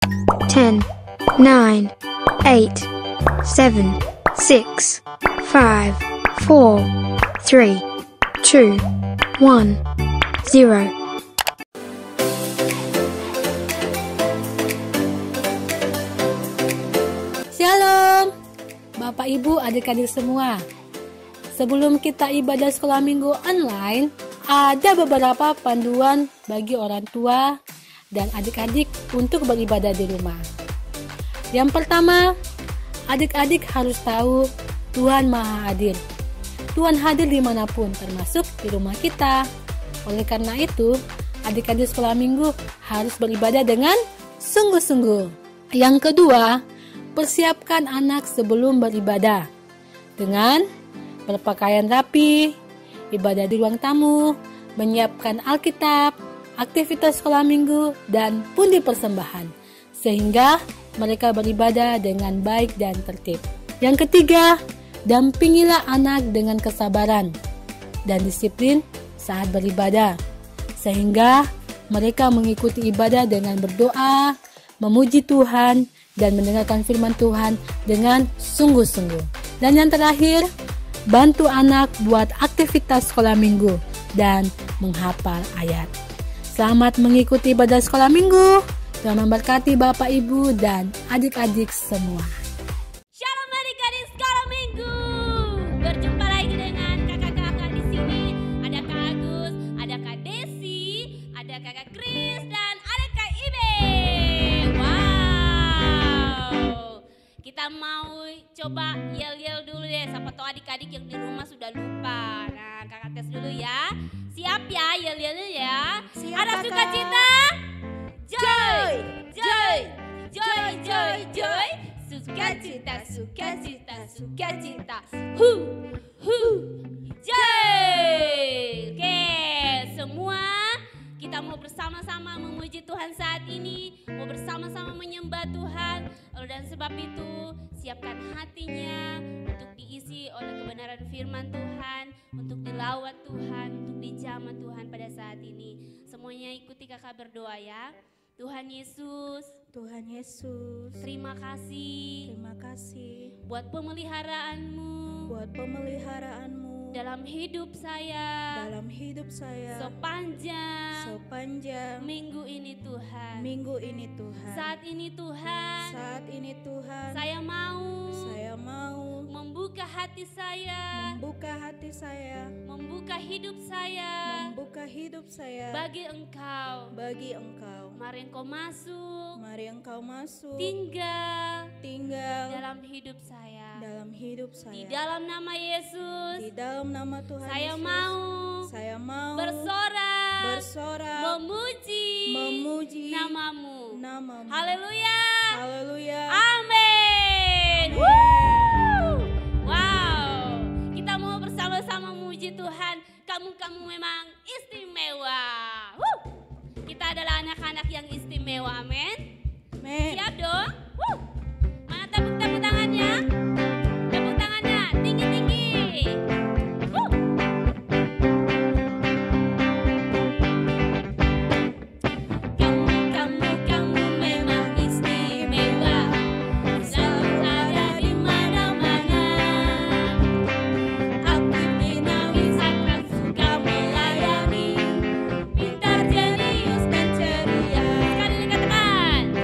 10, 9, 8, 7, 6, 5, 4, 3, 2, 1, 0. Shalom, Bapak Ibu adik-adik semua. Sebelum kita ibadah sekolah minggu online, ada beberapa panduan bagi orang tua dan adik-adik untuk beribadah di rumah. Yang pertama, adik-adik harus tahu Tuhan Maha Adil. Tuhan hadir dimanapun, termasuk di rumah kita. Oleh karena itu, adik-adik sekolah minggu harus beribadah dengan sungguh-sungguh. Yang kedua, persiapkan anak sebelum beribadah dengan berpakaian rapi, ibadah di ruang tamu, menyiapkan Alkitab, aktivitas sekolah minggu, dan pundi persembahan, sehingga mereka beribadah dengan baik dan tertib. Yang ketiga, dampingilah anak dengan kesabaran dan disiplin saat beribadah, sehingga mereka mengikuti ibadah dengan berdoa, memuji Tuhan, dan mendengarkan firman Tuhan dengan sungguh-sungguh. Dan yang terakhir, bantu anak buat aktivitas sekolah minggu dan menghafal ayat. Selamat mengikuti ibadah sekolah minggu. Tuhan memberkati Bapak, Ibu, dan adik-adik semua. Shalom adik-adik sekolah minggu. Berjumpa lagi dengan kakak-kakak di sini. Ada Kak Agus, ada Kak Desi, ada Kakak Kris, dan ada Kak Ibe. Wow. Kita mau coba yel-yel dulu deh. Siapa tahu adik-adik yang di rumah sudah lupa. Nah, kakak tes dulu ya. Siap ya yel-yelnya ya. Siap, ada Kakak. sukacita? Joy, joy, joy, joy, joy. Sukacita, sukacita, sukacita. Hu, joy. Oke, semua kita mau bersama-sama memuji Tuhan saat ini, mau bersama-sama menyembah Tuhan. Oleh dan sebab itu, siapkan hatinya untuk diisi oleh kebenaran firman Tuhan, untuk dilawat Tuhan, untuk dijamah Tuhan pada saat ini. Semuanya ikuti kakak berdoa ya. Tuhan Yesus, Tuhan Yesus, terima kasih buat pemeliharaanmu dalam hidup saya sepanjang minggu ini Tuhan. Saat ini Tuhan, saya mau membuka hati saya, membuka hidup saya bagi Engkau. Mari Engkau masuk, tinggal dalam hidup saya. Di dalam nama Yesus, Di dalam nama Tuhan saya Yesus, mau bersorak, memuji namamu. namamu. Haleluya. Haleluya. Amin. Woo! Wow, kita mau bersama-sama memuji Tuhan. Kamu memang istimewa. Woo! Kita adalah anak-anak yang istimewa, amin. Siap dong? Woo! Mana tepuk tangannya? Tepuk tangannya tinggi-tinggi. Woo! Kamu memang istimewa. Selalu ada di mana-mana. Aktif dinamis akan suka melayani. Pintar, jenius dan ceria. Sekali dikatakan.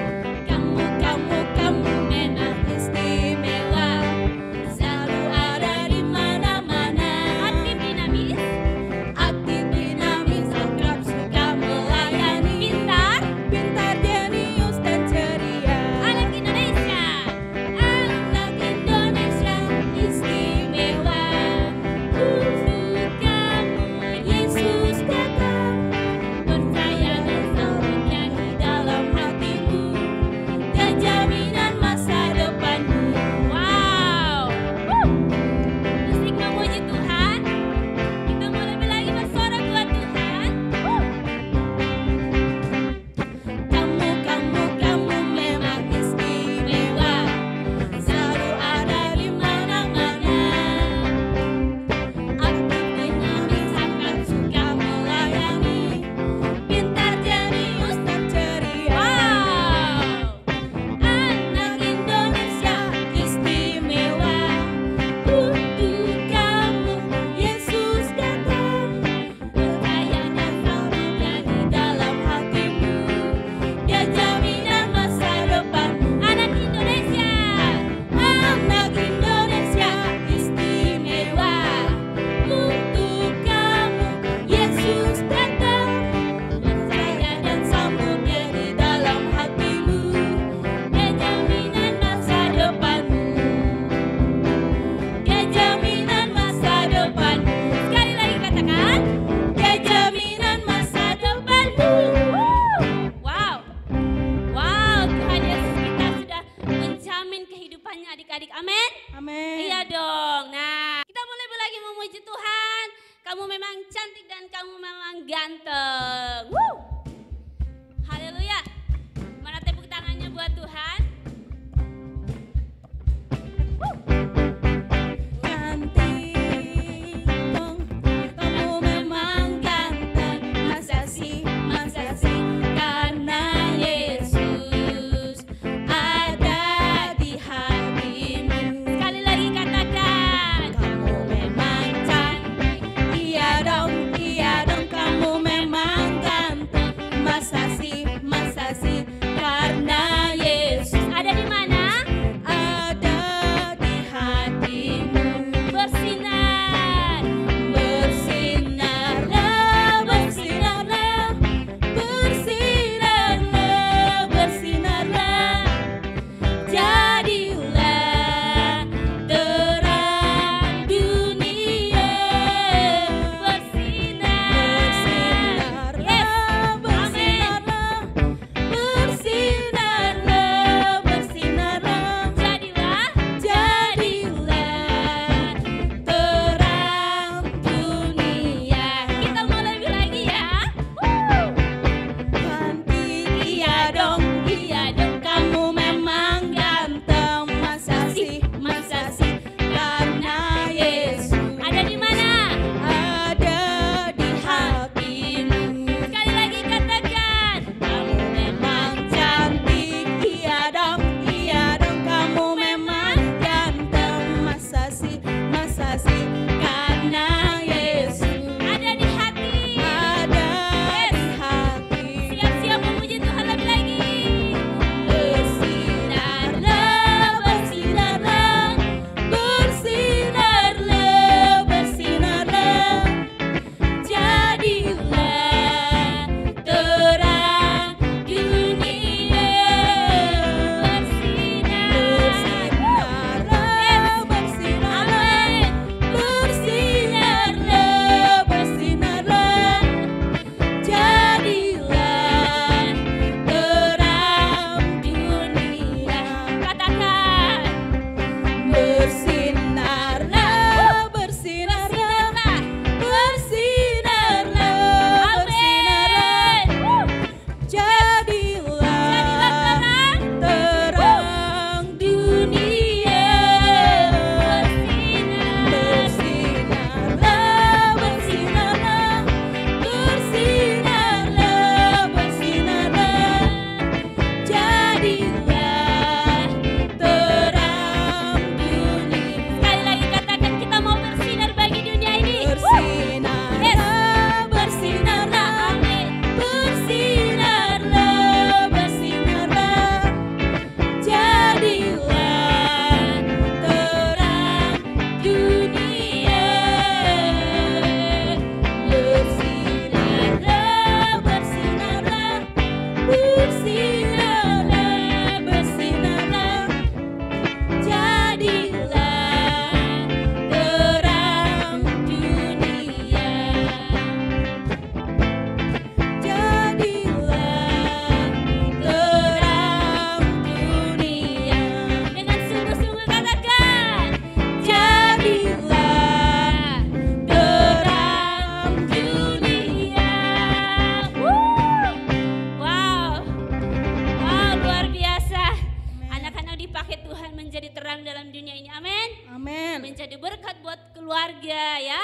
Tuhan dalam dunia ini. Amin. Amin. Menjadi berkat buat keluarga ya.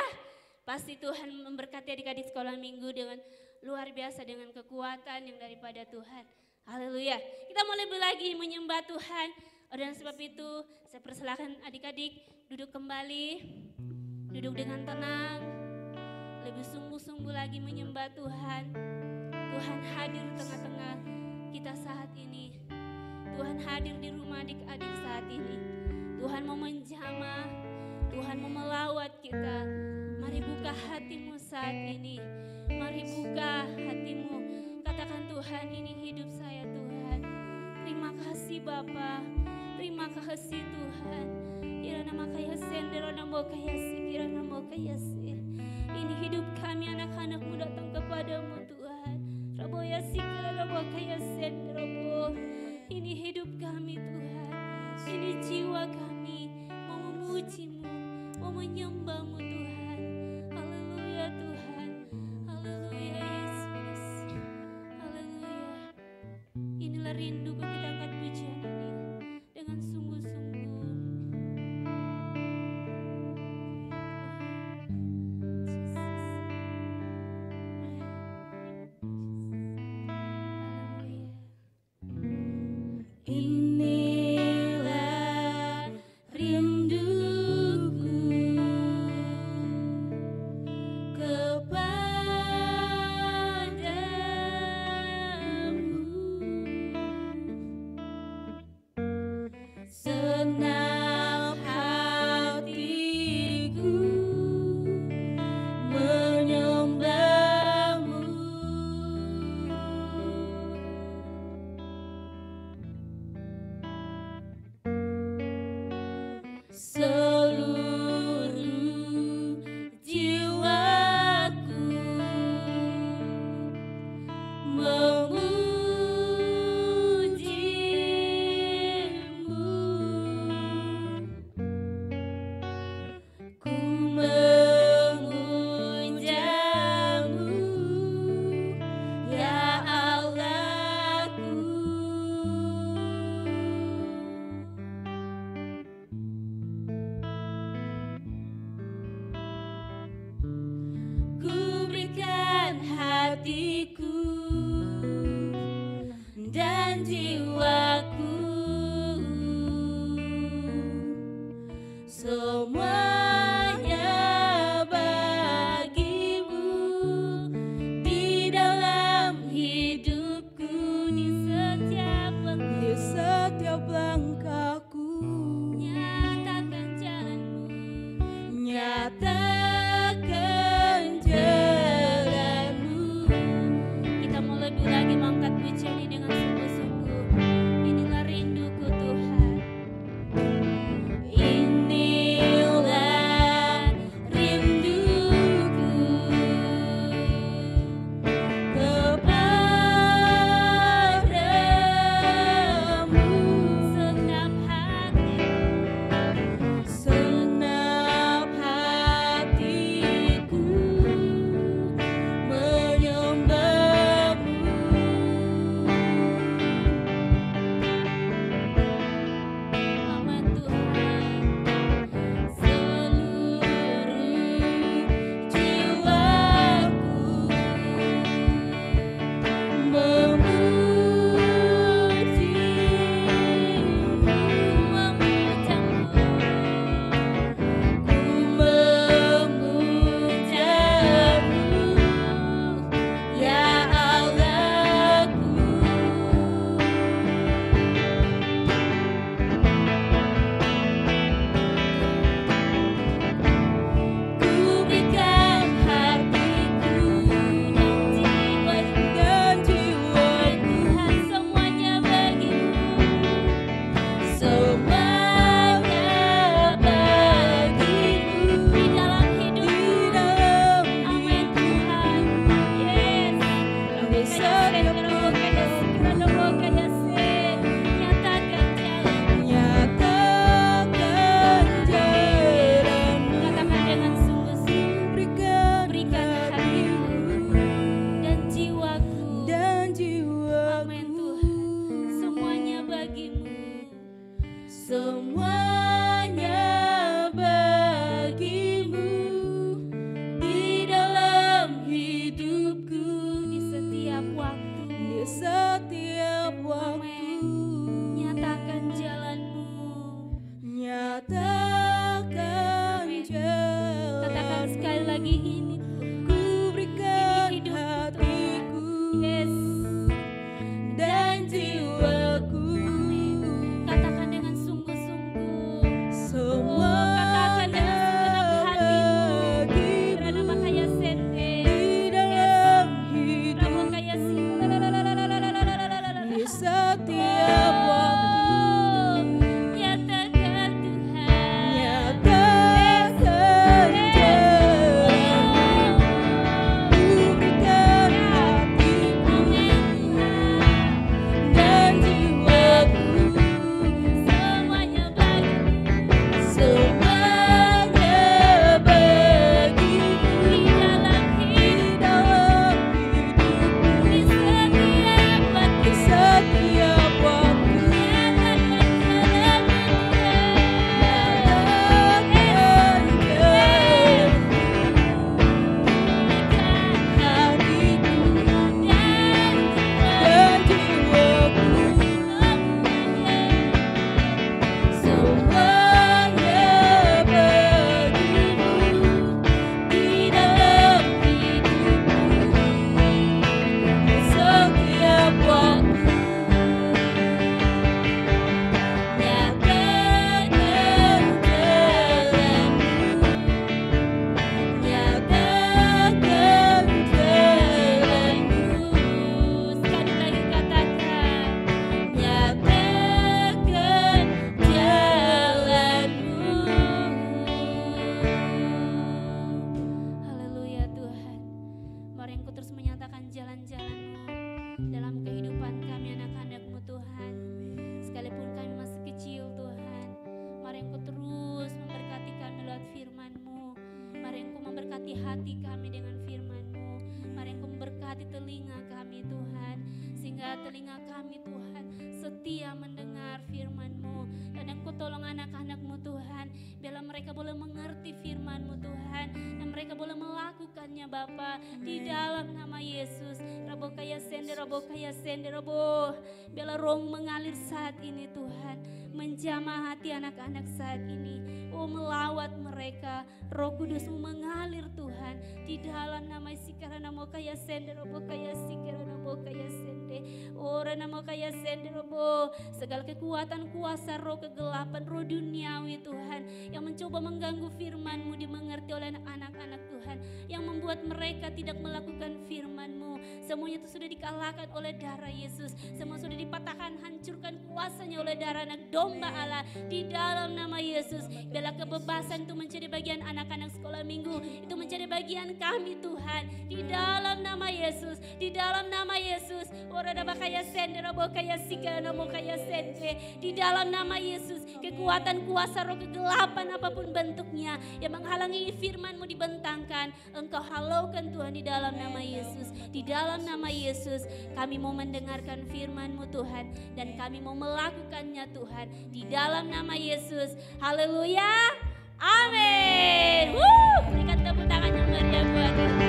Pasti Tuhan memberkati adik-adik sekolah minggu dengan luar biasa, dengan kekuatan yang daripada Tuhan. Haleluya. Kita mau lebih lagi menyembah Tuhan. Dan sebab itu saya persilahkan adik-adik duduk kembali. Duduk dengan tenang. Lebih sungguh-sungguh lagi menyembah Tuhan. Tuhan hadir di tengah-tengah kita saat ini. Tuhan hadir di rumah adik-adik saat ini. Tuhan mau menjamah, Tuhan mau melawat kita. Mari buka hatimu saat ini. Mari buka hatimu. Katakan, Tuhan, ini hidup saya, Tuhan. Terima kasih Bapa. Terima kasih Tuhan. Kirana makaya senderona mokaya si, kirana mokaya si. Ini hidup kami anak-anakmu datang kepadamu Tuhan. Raboya si, kirana mokaya senderobo. Ini hidup kami Tuhan. Ini jiwa kami mau memujimu, mau menyembahmu Tuhan. Haleluya Tuhan. Haleluya Yesus. Haleluya. Inilah rinduku, kita angkat pujian ini dengan sungguh-sungguh. Inilah rinduku kepadamu. Senang hatiku menyembahmu. Seluruh jiwaku memujimu. Ku memujamu, ya Allahku. Ku berikan hatiku dan jiwaku, semuanya bagimu. Di dalam hidupku, di setiap langkahku, Nyatakan jalanmu. nyatakan jalanmu. Kita mau lebih lagi mengangkat pujian ini dengan sungguh-sungguh. Inilah rinduku Tuhan. Inilah rinduku kepadamu. Senap hatiku, Senap hatiku menyembahmu. aman Tuhan. Seluruh jiwaku memujimu. Ya Allahku. Ku berikan hatiku dan jiwaku, Semuanya bagimu. semuanya bagimu. Di dalam Di hidupku. dalam Amin Tuhan. Yes. Di setiap Nyatakan jalan. nyatakan jalanmu. Katakan dengan sungguh-sungguh. Berikan Berikan hatiku dan jiwaku. dan Amin Tuhan. jiwaku, Semuanya bagimu. semua tolong anak-anak-Mu Tuhan. Biarlah mereka boleh mengerti firman-Mu Tuhan, dan mereka boleh melakukannya Bapa, di dalam nama Yesus. Rabo kaya sende, rabo kaya sende, rabo. Biarlah roh mengalir saat ini Tuhan, menjamah hati anak-anak saat ini. Oh, melawat mereka, Roh Kudus-Mu mengalir Tuhan, di dalam nama Sikarana mo kaya sende, rabo kaya sikarana mo kaya sende. Oh, rana mo kaya sende, rabo. Segala kekuatan kuasa roh kegelapan, roh duniawi Tuhan, yang mencoba mengganggu firman-Mu dimengerti oleh anak-anak Tuhan, yang membuat mereka tidak melakukan firman-Mu, semuanya itu sudah dikalahkan oleh darah Yesus. Semua sudah dipatahkan, hancurkan kuasanya oleh darah anak domba Allah, di dalam nama Yesus. Biarlah kebebasan itu menjadi bagian anak-anak sekolah minggu, itu menjadi bagian kami Tuhan, di dalam nama Yesus, di dalam nama Yesus. Orada bakaya sende, rabokaya sikana mokaya sende, di dalam nama Yesus. Kekuatan kuasa roh kegelapan apapun bentuknya yang menghalangi firman-Mu dibentangkan, Engkau halaukan Tuhan, di dalam nama Yesus. Di dalam nama Yesus kami mau mendengarkan firman-Mu Tuhan, dan kami mau melakukannya Tuhan, di dalam nama Yesus. Haleluya, amin. Berikan tepuk tangan yang meriah buat Tuhan.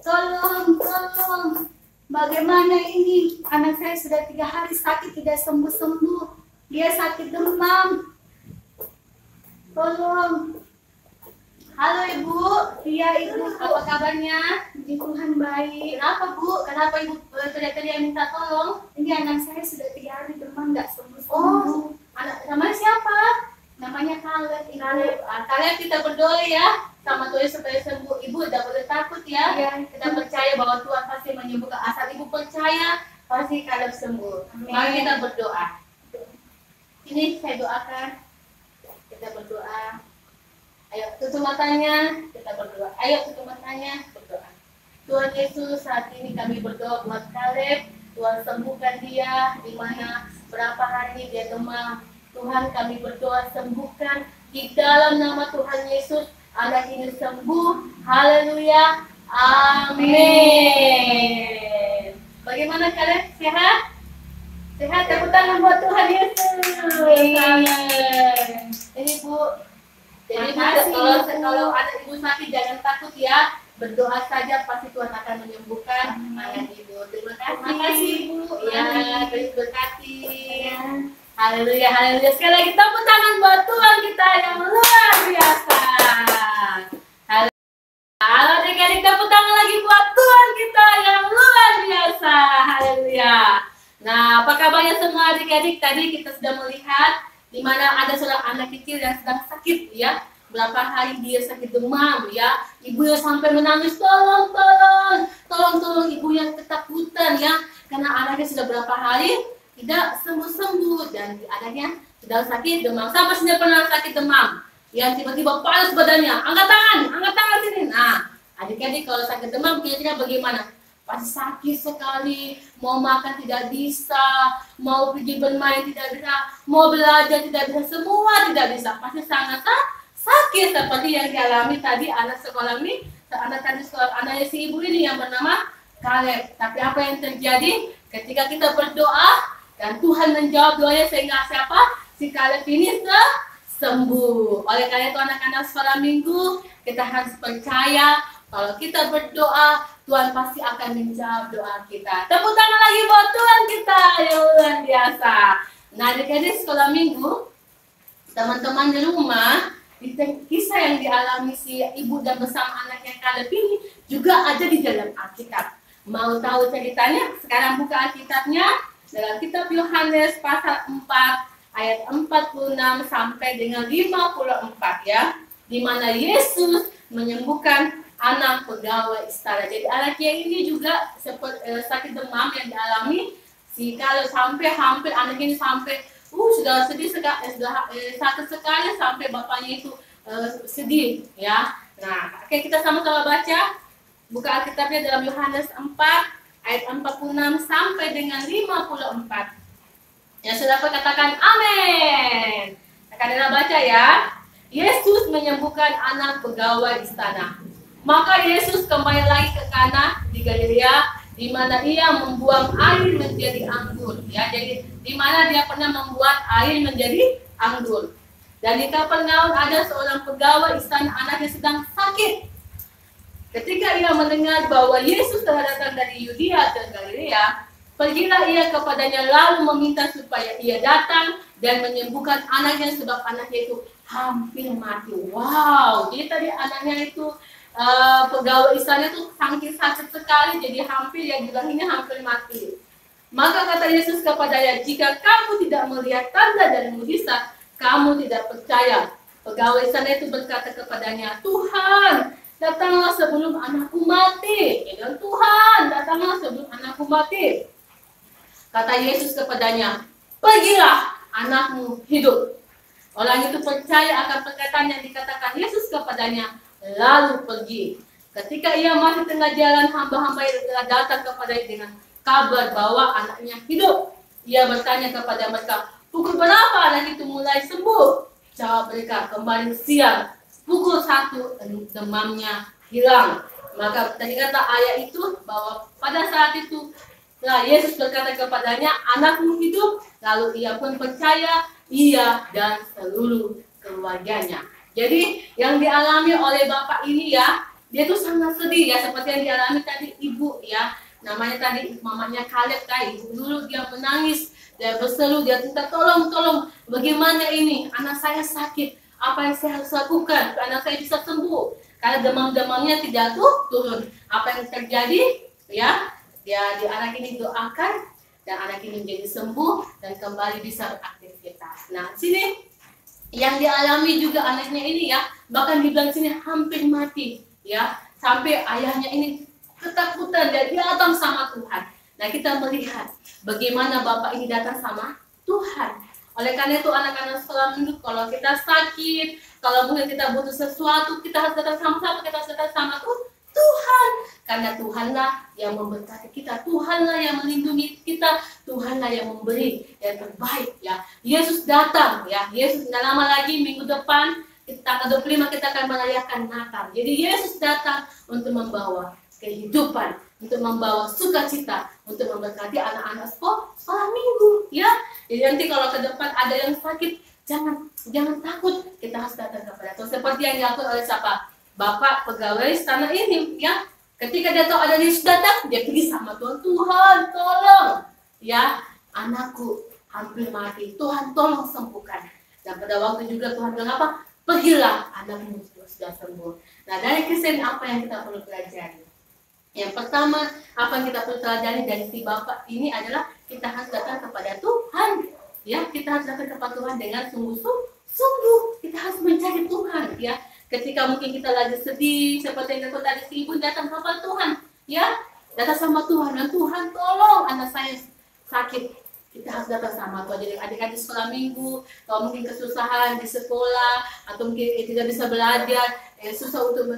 Tolong. Bagaimana ini? Anak saya sudah 3 hari sakit, tidak sembuh-sembuh. Dia sakit demam. Tolong. Halo Ibu. Iya Ibu, apa kabarnya? Puji Tuhan baik. Kenapa Bu? Kenapa Ibu teriak-teriak minta tolong? Ini anak saya sudah 3 hari demam, nggak sembuh-sembuh. Oh, namanya siapa? Namanya Kaleb. Kaleb, kita berdoa ya sama Tuhan supaya sembuh. Ibu udah boleh takut ya. Iya. Kita percaya bahwa Tuhan pasti menyembuhkan. Asal Ibu percaya, pasti Kaleb sembuh. Amin. Mari kita berdoa. Ini saya doakan. Kita berdoa. Ayo tutup matanya, kita berdoa. Ayo tutup matanya, berdoa. Tuhan Yesus, saat ini kami berdoa buat Kaleb. Tuhan sembuhkan dia, di mana berapa hari dia demam. Tuhan, kami berdoa sembuhkan di dalam nama Tuhan Yesus. Anak ini sembuh. Haleluya. Amin. Bagaimana kalian? Sehat? Sehat. Tepuk tangan buat Tuhan Yesus. Amin. Ini Bu. Jadi kalau anak Ibu sakit jangan takut ya. Berdoa saja, pasti Tuhan akan menyembuhkan anak Ibu. Terima kasih Ibu. Ya, Tuhan berkati. Haleluya, haleluya. Sekali lagi tepuk tangan buat Tuhan kita yang luar biasa. Halo adik-adik, tepuk tangan lagi buat Tuhan kita yang luar biasa. Haleluya. Nah, apa kabarnya semua adik-adik? Tadi kita sudah melihat di mana ada seorang anak kecil yang sedang sakit ya. Berapa hari dia sakit demam ya. Ibunya sampai menangis, tolong ibu yang ketakutan ya. Karena anaknya sudah berapa hari tidak sembuh-sembuh, dan anaknya sedang sakit demam. Siapa sih pernah sakit demam? Yang tiba-tiba panas badannya, angkat tangan sini. Nah, adik-adik kalau sakit demam kira-kira bagaimana? Pasti sakit sekali, mau makan tidak bisa, mau pergi bermain tidak bisa, mau belajar tidak bisa, semua tidak bisa. Pasti sangat sakit seperti yang dialami tadi anak sekolah ini, anaknya si ibu ini yang bernama Kaleb. Tapi apa yang terjadi ketika kita berdoa dan Tuhan menjawab doanya sehingga siapa? Si Kaleb ini sembuh. Oleh karena itu anak-anak sekolah minggu, kita harus percaya kalau kita berdoa, Tuhan pasti akan menjawab doa kita. Tepuk tangan lagi buat Tuhan kita yang luar biasa. Nah, adik-adik sekolah minggu, teman-teman di rumah, kisah yang dialami si ibu dan bersama anaknya Kaleb ini juga ada di dalam Alkitab. Mau tahu ceritanya? Sekarang buka Alkitabnya dalam kitab Yohanes pasal 4 ayat 46 sampai dengan 54 ya, di mana Yesus menyembuhkan anak pegawai istana. Jadi anaknya ini juga sakit demam yang dialami si Kaleb, sampai hampir anak ini sampai sudah sedih sekali, sakit sekali sampai bapaknya itu sedih ya. Nah, oke, kita sama-sama baca, buka Alkitabnya dalam Yohanes 4 ayat 46 sampai dengan 54. Yang sudah katakan amin. Akan baca ya. Yesus menyembuhkan anak pegawai istana. Maka Yesus kembali lagi ke Kana di Galilea, di mana ia membuang air menjadi anggur. Ya, jadi di mana dia pernah membuat air menjadi anggur. Dan di Kapernaum ada seorang pegawai istana, anaknya sedang sakit. Ketika ia mendengar bahwa Yesus telah datang dari Yudea ke Galilea, pergilah ia kepadanya lalu meminta supaya ia datang dan menyembuhkan anaknya sebab anaknya itu hampir mati. Wow, jadi tadi anaknya itu pegawai istana itu saking sakit sekali, jadi hampir ya bilang ini hampir mati. Maka kata Yesus kepadanya, jika kamu tidak melihat tanda dan mujizat, kamu tidak percaya. Pegawai istana itu berkata kepadanya, Tuhan, datanglah sebelum anakku mati. Ya, Tuhan, datanglah sebelum anakku mati. Kata Yesus kepadanya, pergilah, anakmu hidup. Orang itu percaya akan perkataan yang dikatakan Yesus kepadanya, lalu pergi. Ketika ia masih tengah jalan, hamba-hamba yang telah datang kepadanya dengan kabar bahwa anaknya hidup. Ia bertanya kepada mereka, pukul berapa anak itu mulai sembuh? Jawab mereka, kembali siang. Pukul 1 demamnya hilang. Maka tadi kata ayat itu bahwa pada saat itu Yesus berkata kepadanya, anakmu hidup. Lalu ia pun percaya, ia dan seluruh keluarganya. Jadi yang dialami oleh bapak ini ya, dia tuh sangat sedih ya, seperti yang dialami tadi ibu ya. Namanya tadi mamanya Kaleb tadi, dulu dia menangis, dia berseru, dia minta tolong, bagaimana ini? Anak saya sakit, apa yang saya harus lakukan? Anak saya bisa sembuh. Karena demam-demamnya tidak turun. Apa yang terjadi? Ya, di anak ini doakan dan anak ini menjadi sembuh dan kembali bisa beraktivitas. Nah, sini yang dialami juga anaknya ini ya, bahkan dibilang sini hampir mati ya, sampai ayahnya ini ketakutan dan dia datang sama Tuhan. Nah, kita melihat bagaimana bapak ini datang sama Tuhan. Oleh karena itu anak-anak sekolah minggu, kalau kita sakit, kalau mungkin kita butuh sesuatu, kita harus datang sama siapa? Kita harus datang sama Tuhan. Karena Tuhanlah yang memberkati kita, Tuhanlah yang melindungi kita, Tuhanlah yang memberi yang terbaik ya. Yesus datang ya, Yesus tidak lama lagi minggu depan, tanggal 25 kita akan merayakan Natal. Jadi Yesus datang untuk membawa kehidupan, untuk membawa sukacita, untuk memberkati anak-anak sekolah minggu ya. Jadi nanti kalau ke depan ada yang sakit, jangan takut, kita harus datang kepada Tuhan. Seperti yang dilakukan oleh siapa? Bapak pegawai istana ini ya. Ketika dia tahu ada Yesus datang, dia pergi sama Tuhan. Tuhan tolong ya, anakku hampir mati, Tuhan tolong sembuhkan. Dan pada waktu juga Tuhan bilang apa? Pergilah, anakmu sudah sembuh. Nah, dari kisah ini apa yang kita perlu pelajari? Yang pertama, apa yang kita perlu pelajari dari si bapak ini adalah kita harus datang kepada Tuhan. Ya, kita harus datang kepada Tuhan dengan sungguh-sungguh. Kita harus mencari Tuhan. Ya, ketika mungkin kita lagi sedih, seperti yang tadi si ibu datang kepada Tuhan. Ya, datang sama Tuhan. Dan Tuhan tolong anak saya sakit. Kita harus datang sama Tuhan. Jadi adik-adik sekolah minggu, kalau mungkin kesusahan di sekolah atau mungkin tidak bisa belajar, susah untuk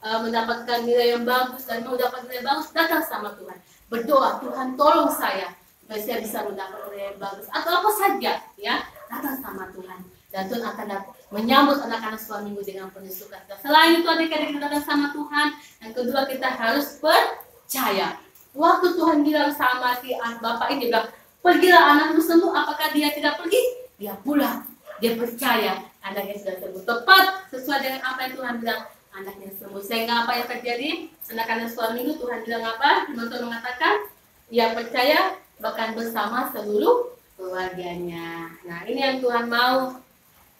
mendapatkan nilai yang bagus dan mau dapat nilai bagus, datang sama Tuhan. Berdoa, Tuhan tolong saya supaya saya bisa mendapat nilai yang bagus atau apa saja ya, datang sama Tuhan. Dan Tuhan akan menyambut anak-anak sekolah minggu dengan penuh sukacita. Selain itu adik-adik kita datang sama Tuhan, yang kedua kita harus percaya. Waktu Tuhan bilang sama si bapak ini, bilang, pergilah anakmu sembuh, apakah dia tidak pergi? Dia pulang, dia percaya anaknya sudah sembuh. Tepat sesuai dengan apa yang Tuhan bilang, anaknya sembuh. Sehingga apa yang terjadi? Anak-anak sekolah minggu Tuhan bilang apa? Tuhan mengatakan, ia percaya bahkan bersama seluruh keluarganya. Nah, ini yang Tuhan mau.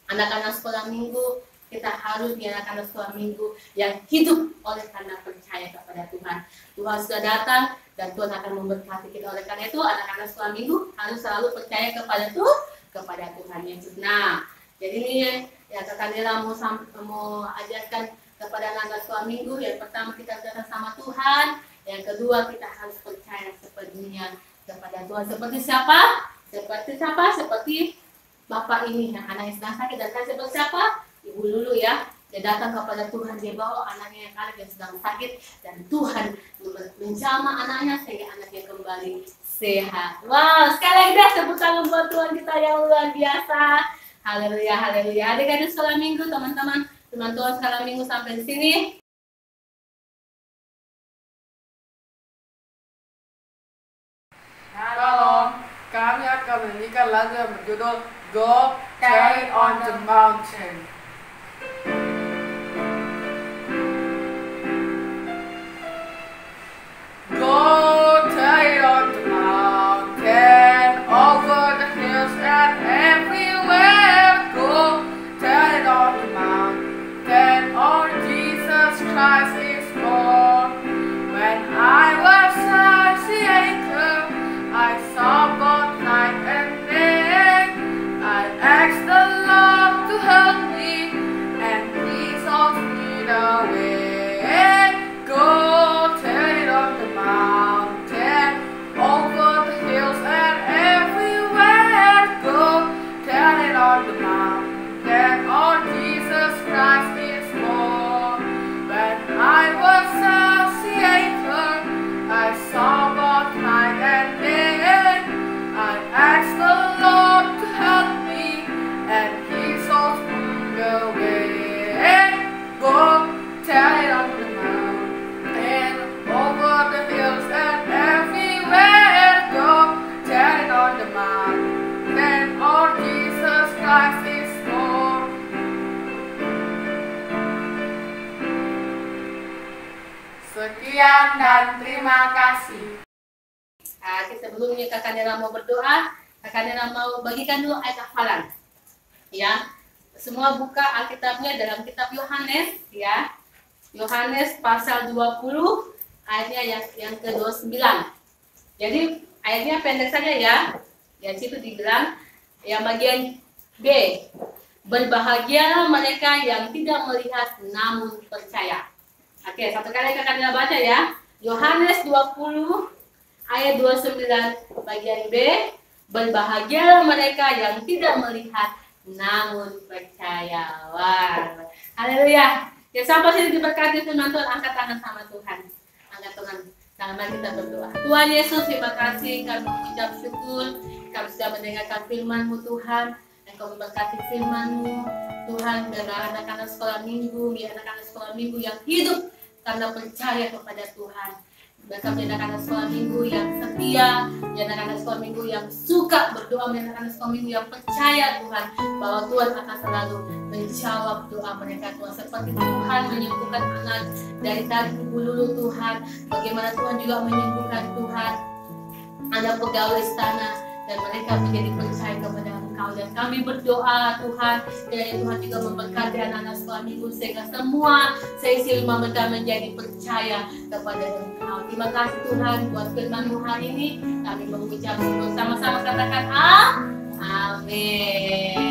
Anak-anak sekolah minggu, kita harus di anak-anak sekolah minggu yang hidup oleh karena percaya kepada Tuhan. Tuhan sudah datang dan Tuhan akan memberkati kita. Oleh karena itu anak-anak sekolah minggu harus selalu percaya kepada Tuhan Yesus. Nah, jadi ini yang Kak Nela mau ajarkan kepada anak-anak sekolah minggu. Yang pertama kita datang sama Tuhan. Yang kedua kita harus percaya sepenuhnya kepada Tuhan. Seperti siapa? Seperti bapak ini yang anaknya sedang sakit. Dan seperti siapa? Ibu Lulu ya. Dia datang kepada Tuhan, dia bawa anaknya yang anak yang sedang sakit, dan Tuhan menjamah anaknya sehingga anaknya kembali sehat. Wow, sekali lagi deh tepuk tangan buat Tuhan kita yang luar biasa. Haleluya, haleluya. Adik-adik sekolah minggu, teman-teman, firman Tuhan sekolah minggu sampai di sini. Shalom, kami akan menyanyikan lagu yang berjudul Go Carry on the Mountain. Go carry on the mountain, over the hills and everywhere. Go carry on the mountain, oh Jesus Christ is Lord. When I was a seeker, I saw both night and day. I asked the Lord to help me, and He showed me the way. Go tell it on the mountain, over the hills and everywhere. Go tell it on the mountain, oh Jesus Christ is Lord. When I was a seeker, I saw both night and day. I asked the Lord to help me, and He showed me the way. Go tell it on the mountain, over the hills and everywhere. Go tell it on the mountain, oh Jesus Christ is Lord. Sekian dan terima kasih. Sebelumnya Kakak Nera mau berdoa, Kakak Nera mau bagikan dulu ayat hafalan. Ya, semua buka Alkitabnya dalam kitab Yohanes, ya. Yohanes pasal 20 ayatnya yang ke-29. Jadi ayatnya pendek saja ya. Di situ dibilang yang bagian B, berbahagialah mereka yang tidak melihat namun percaya. Oke, satu kali Kakak Nera baca ya. Yohanes 20 ayat 29 bagian B, berbahagialah mereka yang tidak melihat namun percaya. Wah, haleluya. Ya, sampai sini diberkati firman Tuhan. Angkat tangan sama Tuhan. Angkat tangan. Mari kita berdoa. Tuhan Yesus, terima kasih kami mengucap syukur. Kami sudah mendengarkan firman-Mu Tuhan. Dan kami berkati firman-Mu Tuhan, biar anak-anak sekolah minggu, biar anak-anak sekolah minggu yang hidup karena percaya kepada Tuhan. Mereka menjadi anak-anak sekolah minggu yang setia, menjadi anak-anak sekolah minggu yang suka berdoa, menjadi anak-anak sekolah minggu yang percaya Tuhan bahwa Tuhan akan selalu menjawab doa mereka Tuhan. Seperti Tuhan menyembuhkan anak dari tadi lulu Tuhan, bagaimana Tuhan juga menyembuhkan Tuhan anak pegawai istana, dan mereka menjadi percaya kepada Engkau. Dan kami berdoa Tuhan, kiranya Tuhan juga memberkati anak-anak sekolah minggu sehingga semua seisi rumah mereka menjadi percaya kepada Engkau. Terima kasih Tuhan buat firman-Mu hari ini. Kami mengucap bersama-sama katakan amin.